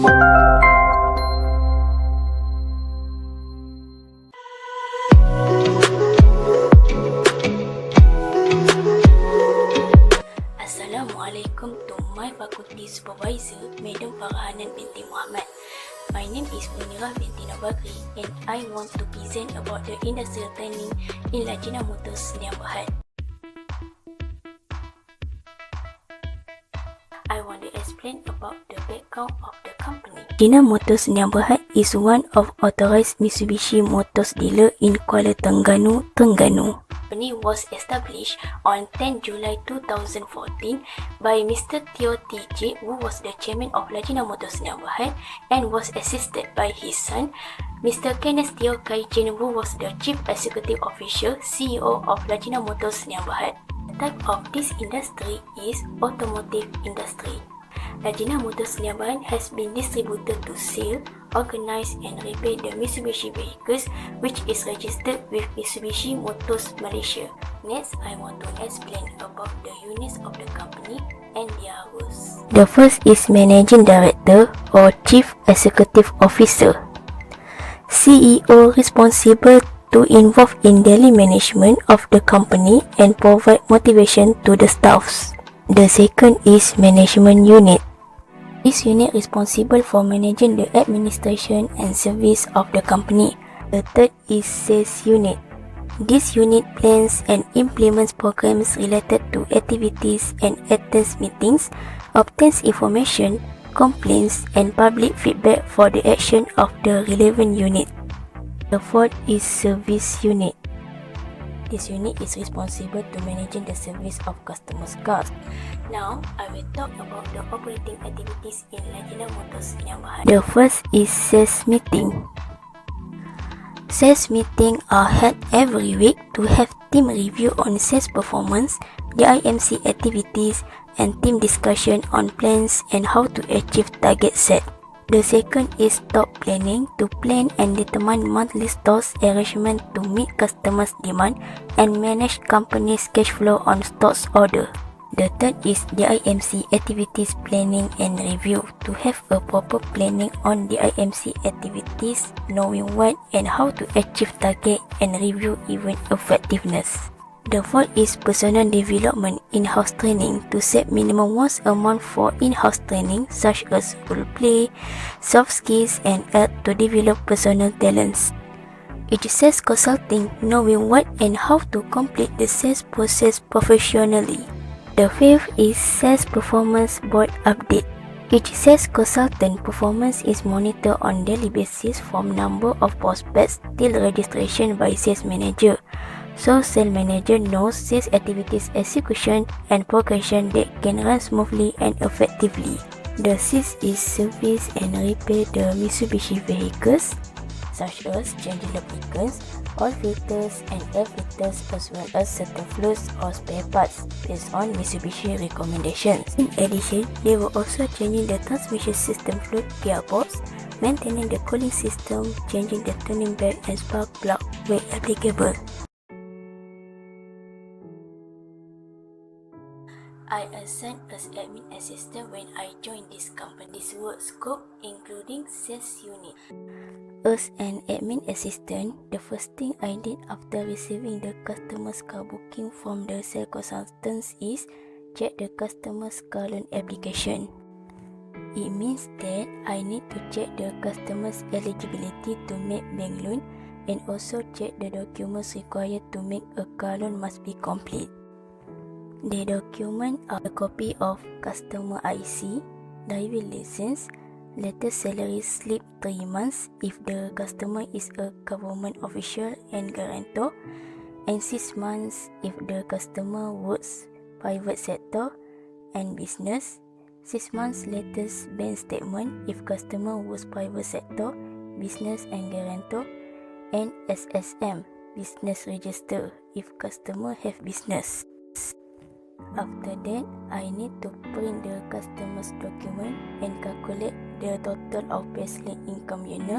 Assalamualaikum to my faculty supervisor, Madam Farhanan binti Muhammad. My name is Munirah binti Nabagri and I want to present about the industrial training in Lajnah Motors Sdn Bhd. I want to explain about the background of the company. Lajnah Motors Sdn Bhd is one of authorized Mitsubishi Motors dealer in Kuala Terengganu, Terengganu. The company was established on 10 July 2014 by Mr. Teo TJ, who was the chairman of Lajnah Motors Sdn Bhd and was assisted by his son, Mr. Kenneth Teo Kaijin, who was the chief executive officer CEO of Lajnah Motors Sdn Bhd. The type of this industry is automotive industry. Lajnah Motors Sdn Bhd has been distributed to sell, organize and repair the Mitsubishi vehicles which is registered with Mitsubishi Motors Malaysia. Next, I want to explain about the units of the company and their roles. The first is Managing Director or Chief Executive Officer. CEO responsible to involve in daily management of the company and provide motivation to the staffs. The second is Management Unit. This unit responsible for managing the administration and service of the company. The third is Sales Unit. This unit plans and implements programs related to activities and attends meetings, obtains information, complaints and public feedback for the action of the relevant unit. The fourth is Service Unit. This unit is responsible to managing the service of customers' cars. Now, I will talk about the operating activities in Lajnah Motors Sdn Bhd. The first is sales meeting. Sales meetings are held every week to have team review on sales performance, the IMC activities, and team discussion on plans and how to achieve target set. The second is stock planning, to plan and determine monthly stocks arrangement to meet customers' demand and manage company's cash flow on stocks order. The third is the IMC activities planning and review, to have a proper planning on the IMC activities, knowing what and how to achieve target and review event effectiveness. The fourth is personal development, in-house training, to set minimum once a month for in-house training such as role play, soft skills and art to develop personal talents. It is sales consulting, knowing what and how to complete the sales process professionally. The fifth is sales performance board update. Each sales consultant performance is monitored on daily basis from number of prospects till registration by sales manager. So sales manager knows sales activities execution and progression that can run smoothly and effectively. The sixth is service and repair the Mitsubishi vehicles such as changing lubricants, oil filters and air filters, as well as certain fluids or spare parts based on Mitsubishi recommendations. In addition, they were also changing the transmission system fluid gearbox, maintaining the cooling system, changing the turning bag and spark plug where applicable. I assigned as admin assistant when I joined this company. This work scope including sales unit. As an admin assistant, the first thing I did after receiving the customer's car booking from the sales consultants is check the customer's car loan application. It means that I need to check the customer's eligibility to make bank loan and also check the documents required to make a car loan must be complete. The document are a copy of customer IC, driving license, latest salary slip 3 months if the customer is a government official and guarantor, and 6 months if the customer works private sector and business, 6 months latest bank statement if customer works private sector, business and guarantor, and SSM, business register if customer have business. After that, I need to print the customer's document and calculate the total of payslip income year,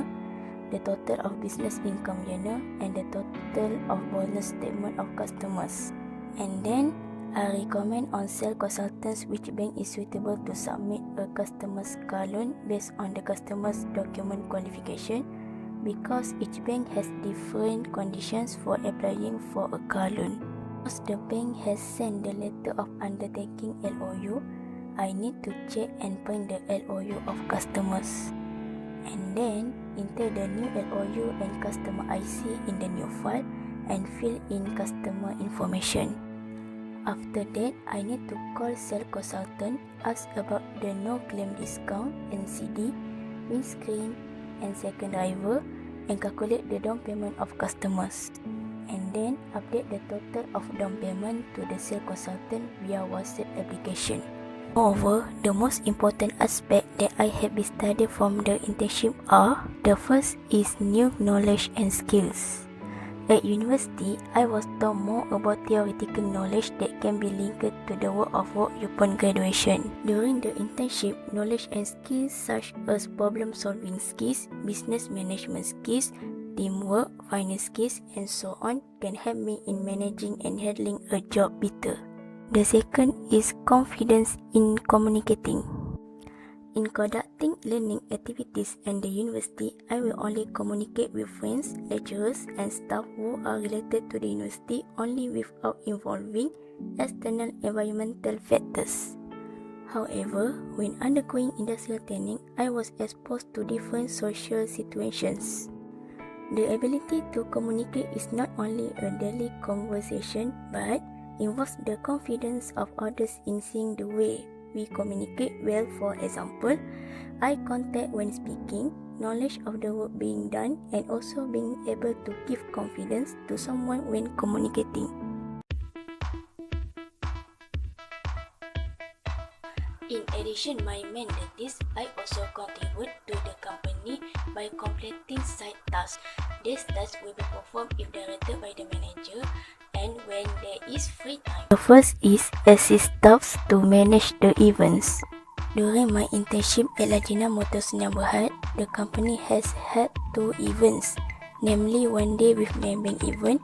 the total of business income year, and the total of bonus statement of customers. And then, I recommend on sales consultants which bank is suitable to submit a customer's car loan based on the customer's document qualification, because each bank has different conditions for applying for a car loan. Once the bank has sent the letter of undertaking LOU, I need to check and print the LOU of customers, and then enter the new LOU and customer IC in the new file and fill in customer information. After that, I need to call sales consultant, ask about the no claim discount, NCD, windscreen and second driver, and calculate the down payment of customers, and then update the total of down payment to the sales consultant via WhatsApp application. Moreover, the most important aspect that I have been studied from the internship are: the first is new knowledge and skills. At university, I was taught more about theoretical knowledge that can be linked to the world of work upon graduation. During the internship, knowledge and skills such as problem-solving skills, business management skills, teamwork, finance skills, and so on can help me in managing and handling a job better. The second is confidence in communicating. In conducting learning activities at the university, I will only communicate with friends, lecturers, and staff who are related to the university only without involving external environmental factors. However, when undergoing industrial training, I was exposed to different social situations. The ability to communicate is not only a daily conversation, but involves the confidence of others in seeing the way we communicate well. For example, eye contact when speaking, knowledge of the work being done, and also being able to give confidence to someone when communicating. In addition, my main duties, I also contribute to the company by completing side tasks. These tasks will be performed if directed by the manager and when there is free time. The first is assist staffs to manage the events. During my internship at Lajina Motors Berhad, the company has had 2 events, namely One Day with Maybank event,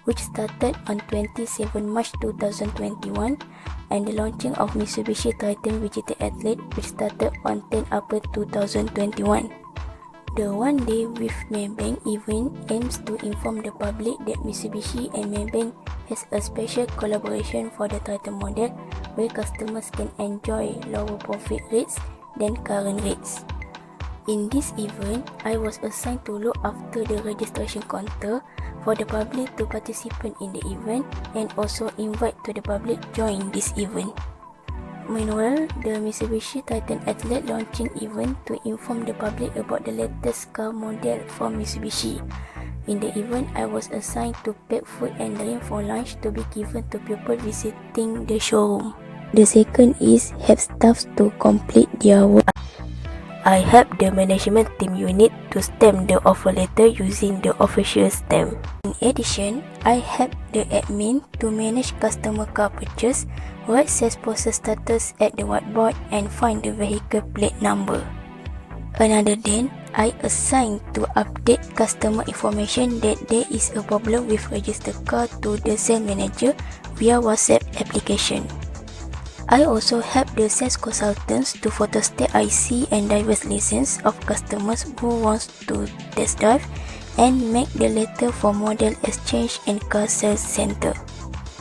which started on 27 March 2021, and the launching of Mitsubishi Triton Digital Athlete, which started on 10 April 2021. The One Day with Maybank event aims to inform the public that Mitsubishi and Maybank has a special collaboration for the Triton model, where customers can enjoy lower profit rates than current rates. In this event, I was assigned to look after the registration counter for the public to participate in the event, and also invite to the public join this event. Meanwhile, the Mitsubishi Triton Athlete launching event to inform the public about the latest car model from Mitsubishi. In the event, I was assigned to pack food and drink for lunch to be given to people visiting the showroom. The second is help staff to complete their work. I help the management team unit to stamp the offer letter using the official stamp. In addition, I help the admin to manage customer car purchase, write sales process status at the whiteboard, and find the vehicle plate number. Another day, I assign to update customer information that there is a problem with registered car to the sales manager via WhatsApp application. I also help the sales consultants to photostat IC and driver's license of customers who wants to test drive, and make the letter for model exchange and car sales center.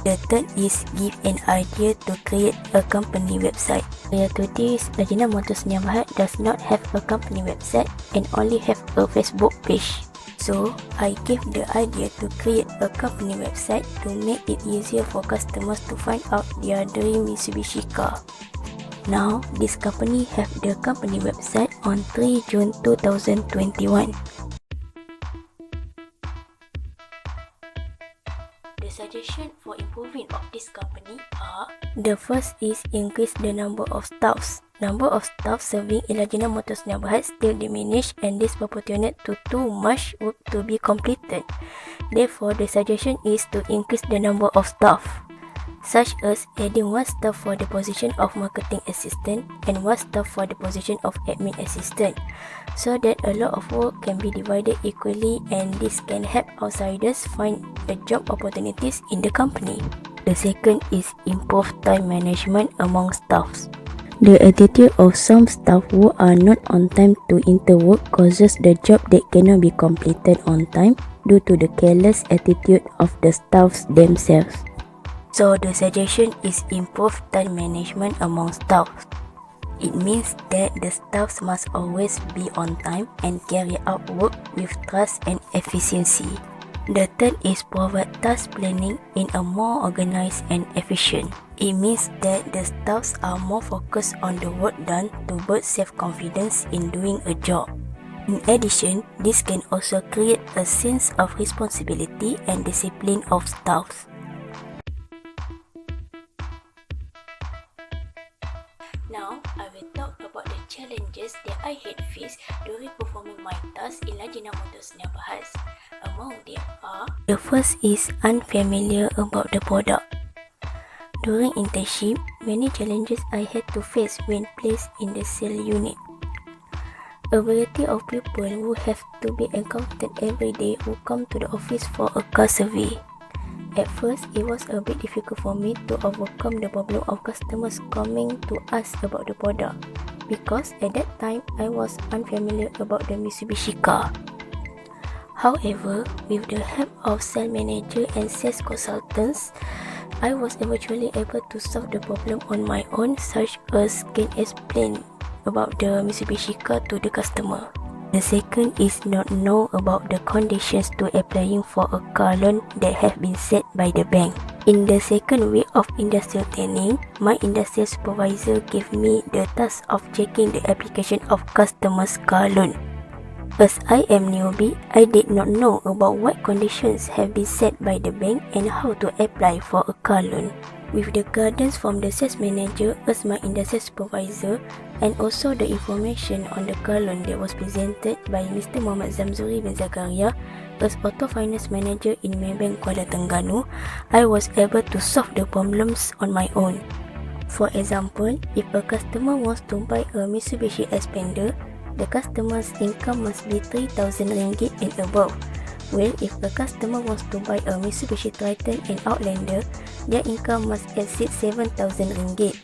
The third is give an idea to create a company website. Prior to this, Lajina Motors Berhad does not have a company website and only have a Facebook page. So, I gave the idea to create a company website to make it easier for customers to find out their dream Mitsubishi car. Now, this company have the company website on 3 June 2021. The suggestion for improving of this company are: the first is increase the number of staffs. Number of staff serving in Lajina Motors Berhad still diminished, and disproportionate to too much work to be completed. Therefore, the suggestion is to increase the number of staff, such as adding 1 staff for the position of marketing assistant and 1 staff for the position of admin assistant, so that a lot of work can be divided equally, and this can help outsiders find job opportunities in the company. The second is improved time management among staffs. The attitude of some staff who are not on time to interwork causes the job that cannot be completed on time due to the careless attitude of the staffs themselves. So the suggestion is improved time management among staffs. It means that the staffs must always be on time and carry out work with trust and efficiency. The third is provide task planning in a more organized and efficient. It means that the staffs are more focused on the work done to build self-confidence in doing a job. In addition, this can also create a sense of responsibility and discipline of staffs. Now, I will talk about the challenges that I had faced during performing my tasks in Lajnah Mutu Sdn Bhas. Among them are: the first is unfamiliar about the product. During internship, many challenges I had to face when placed in the sale unit. A variety of people who have to be encountered every day who come to the office for a car survey. At first, it was a bit difficult for me to overcome the problem of customers coming to ask about the product because at that time I was unfamiliar about the Mitsubishi car. However, with the help of sales manager and sales consultants, I was eventually able to solve the problem on my own, such as can explain about the Mitsubishi car to the customer. The second is not know about the conditions to applying for a car loan that have been set by the bank. In the second week of industrial training, my industrial supervisor gave me the task of checking the application of customers' car loan. As I am newbie, I did not know about what conditions have been set by the bank and how to apply for a car loan. With the guidance from the sales manager as my industrial supervisor and also the information on the car loan that was presented by Mr. Muhammad Zamzuri bin Zakaria as Auto Finance Manager in Maybank Kuala Terengganu, I was able to solve the problems on my own. For example, if a customer wants to buy a Mitsubishi Xpander, the customer's income must be 3,000 ringgit and above. Well, if a customer wants to buy a Mitsubishi Triton and Outlander, their income must exceed 7,000 ringgit.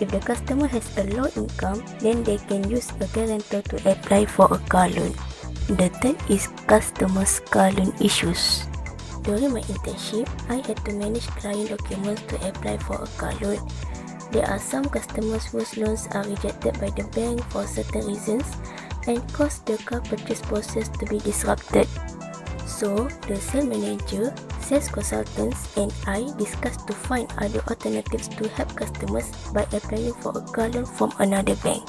If the customer has a low income, then they can use a guarantor to apply for a car loan. The third is customers' car loan issues. During my internship, I had to manage client documents to apply for a car loan. There are some customers whose loans are rejected by the bank for certain reasons and cause the car purchase process to be disrupted. So, the sales manager, sales consultants and I discussed to find other alternatives to help customers by applying for a car loan from another bank.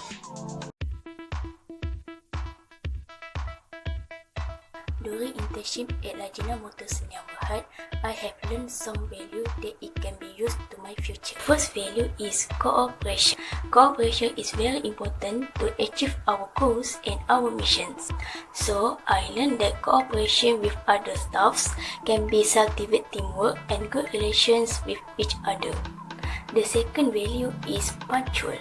During internship at Lajnah Mutu Sdn Bhas, I have learned some value that it can be used to my future. First value is cooperation. Cooperation is very important to achieve our goals and our missions. So, I learned that cooperation with other staffs can be cultivate teamwork and good relations with each other. The second value is punctual.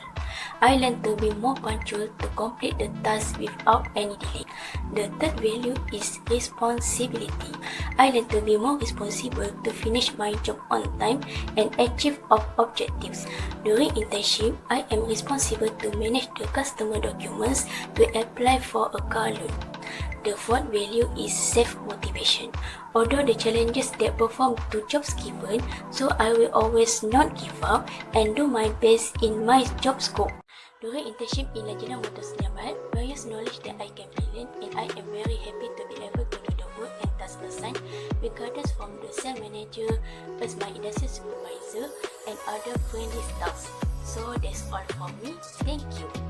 I learned to be more punctual to complete the task without any delay. The third value is responsibility. I learned to be more responsible to finish my job on time and achieve our objectives. During internship, I am responsible to manage the customer documents to apply for a car loan. The fourth value is self-motivation. Although the challenges that perform to jobs given, so I will always not give up and do my best in my job scope. During internship in Lajnah Mutu Sdn Bhas, various knowledge that I can learn and I am very happy to be able to do the work and task assigned with guidance from the sales manager as my industry supervisor and other friendly staffs. So that's all from me. Thank you.